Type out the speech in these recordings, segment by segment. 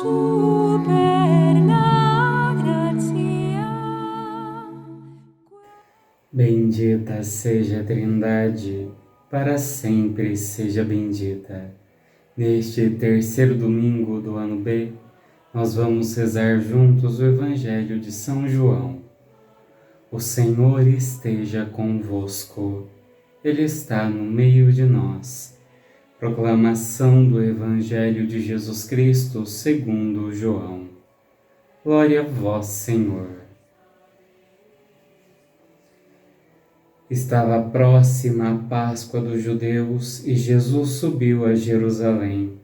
super la gratia. Bendita seja a Trindade, para sempre seja bendita. Neste terceiro domingo do ano B, nós vamos rezar juntos o Evangelho de São João. O Senhor esteja convosco, Ele está no meio de nós. Proclamação do Evangelho de Jesus Cristo segundo João. Glória a vós, Senhor. Estava próxima a Páscoa dos judeus e Jesus subiu a Jerusalém.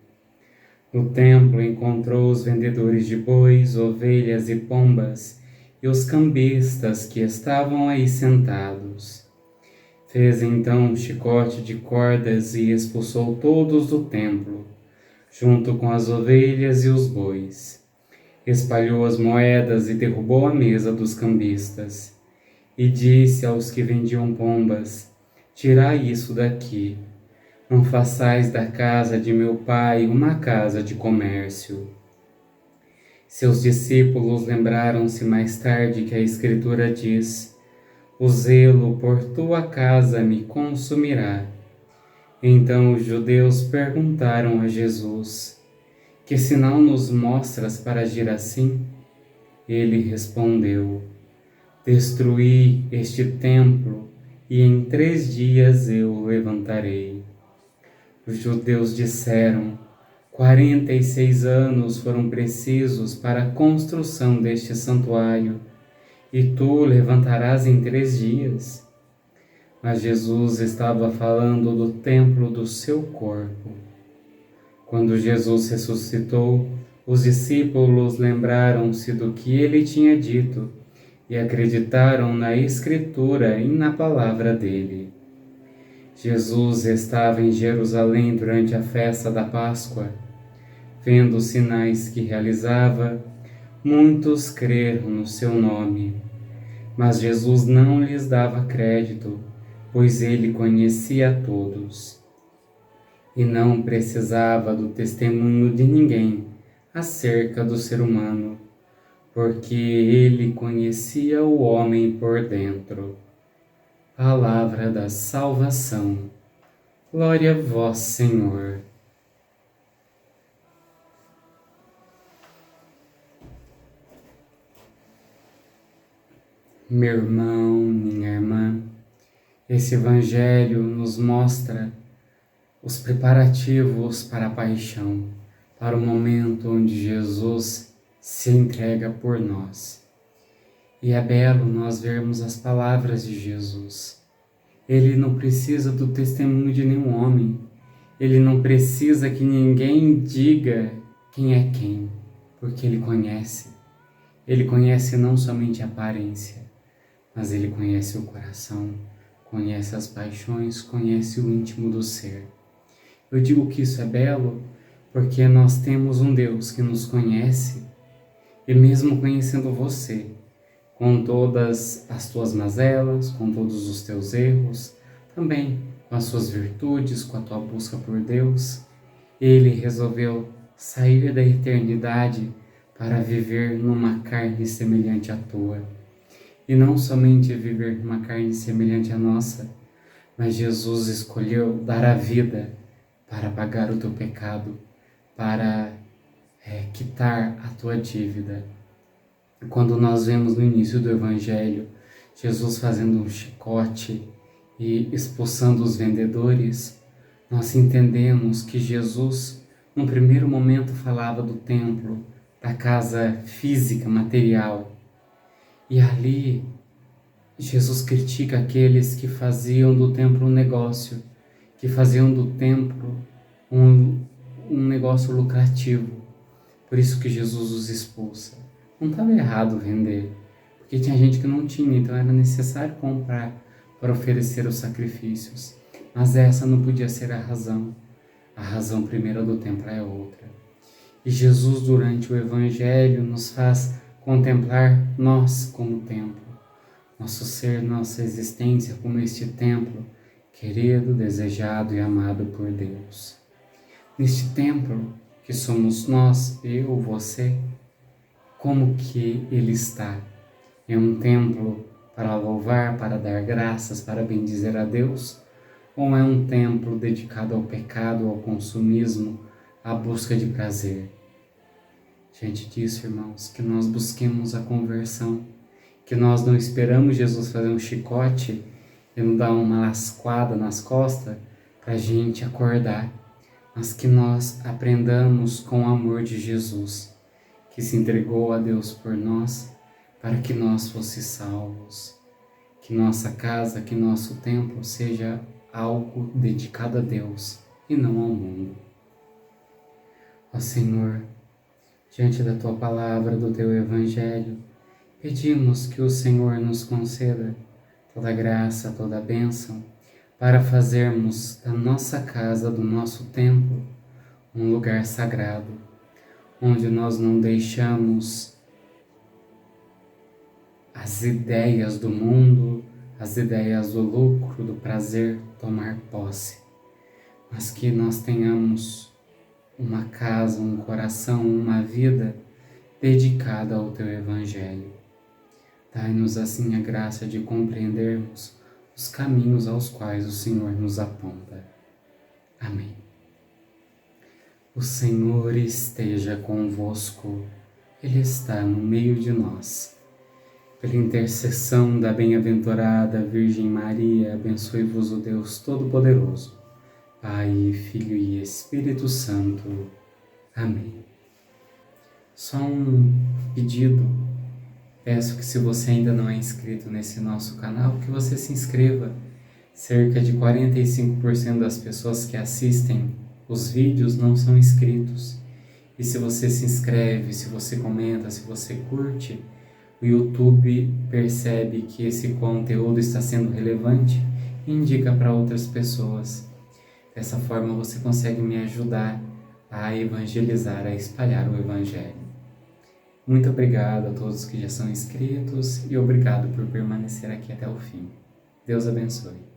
No templo encontrou os vendedores de bois, ovelhas e pombas e os cambistas que estavam aí sentados. Fez então um chicote de cordas e expulsou todos do templo, junto com as ovelhas e os bois. Espalhou as moedas e derrubou a mesa dos cambistas. E disse aos que vendiam pombas: tirai isso daqui. Não façais da casa de meu pai uma casa de comércio. Seus discípulos lembraram-se mais tarde que a Escritura diz: o zelo por tua casa me consumirá. Então os judeus perguntaram a Jesus: que sinal nos mostras para agir assim? Ele respondeu: destruí este templo e em 3 dias eu o levantarei. Os judeus disseram: 46 anos foram precisos para a construção deste santuário, e tu o levantarás em 3 dias? Mas Jesus estava falando do templo do seu corpo. Quando Jesus ressuscitou, os discípulos lembraram-se do que ele tinha dito e acreditaram na Escritura e na palavra dele. Jesus estava em Jerusalém durante a festa da Páscoa. Vendo os sinais que realizava, muitos creram no seu nome. Mas Jesus não lhes dava crédito, pois ele conhecia a todos. E não precisava do testemunho de ninguém acerca do ser humano, porque ele conhecia o homem por dentro. Palavra da salvação. Glória a vós, Senhor. Meu irmão, minha irmã, esse Evangelho nos mostra os preparativos para a paixão, para o momento onde Jesus se entrega por nós. E é belo nós vermos as palavras de Jesus. Ele não precisa do testemunho de nenhum homem. Ele não precisa que ninguém diga quem é quem, porque ele conhece. Ele conhece não somente a aparência, mas ele conhece o coração, conhece as paixões, conhece o íntimo do ser. Eu digo que isso é belo porque nós temos um Deus que nos conhece, e mesmo conhecendo você, com todas as tuas mazelas, com todos os teus erros, também com as suas virtudes, com a tua busca por Deus, Ele resolveu sair da eternidade para viver numa carne semelhante à tua. E não somente viver numa carne semelhante à nossa, mas Jesus escolheu dar a vida para pagar o teu pecado, para quitar a tua dívida. Quando nós vemos no início do Evangelho Jesus fazendo um chicote e expulsando os vendedores, nós entendemos que Jesus, no primeiro momento, falava do templo, da casa física, material. E ali, Jesus critica aqueles que faziam do templo um negócio, que faziam do templo um negócio lucrativo. Por isso que Jesus os expulsa. Não estava errado vender, porque tinha gente que não tinha, então era necessário comprar para oferecer os sacrifícios. Mas essa não podia ser a razão. A razão primeira do templo é outra. E Jesus, durante o Evangelho, nos faz contemplar nós como templo. Nosso ser, nossa existência como este templo, querido, desejado e amado por Deus. Neste templo, que somos nós, eu, você, como que ele está? É um templo para louvar, para dar graças, para bendizer a Deus? Ou é um templo dedicado ao pecado, ao consumismo, à busca de prazer? Diante disso, irmãos, que nós busquemos a conversão, que nós não esperamos Jesus fazer um chicote e nos dar uma lascada nas costas para a gente acordar, mas que nós aprendamos com o amor de Jesus, que se entregou a Deus por nós, para que nós fossemos salvos. Que nossa casa, que nosso templo seja algo dedicado a Deus e não ao mundo. Ó Senhor, diante da Tua palavra, do Teu Evangelho, pedimos que o Senhor nos conceda toda graça, toda bênção, para fazermos da nossa casa, do nosso templo, um lugar sagrado, onde nós não deixamos as ideias do mundo, as ideias do lucro, do prazer tomar posse, mas que nós tenhamos uma casa, um coração, uma vida dedicada ao Teu Evangelho. Dai-nos assim a graça de compreendermos os caminhos aos quais o Senhor nos aponta. Amém. O Senhor esteja convosco, Ele está no meio de nós. Pela intercessão da bem-aventurada Virgem Maria, abençoe-vos o Deus Todo-Poderoso, Pai, Filho e Espírito Santo. Amém. Só um pedido. Peço que, se você ainda não é inscrito nesse nosso canal, que você se inscreva. Cerca de 45% das pessoas que assistem os vídeos não são inscritos. E se você se inscreve, se você comenta, se você curte, o YouTube percebe que esse conteúdo está sendo relevante e indica para outras pessoas. Dessa forma você consegue me ajudar a evangelizar, a espalhar o Evangelho. Muito obrigado a todos que já são inscritos e obrigado por permanecer aqui até o fim. Deus abençoe.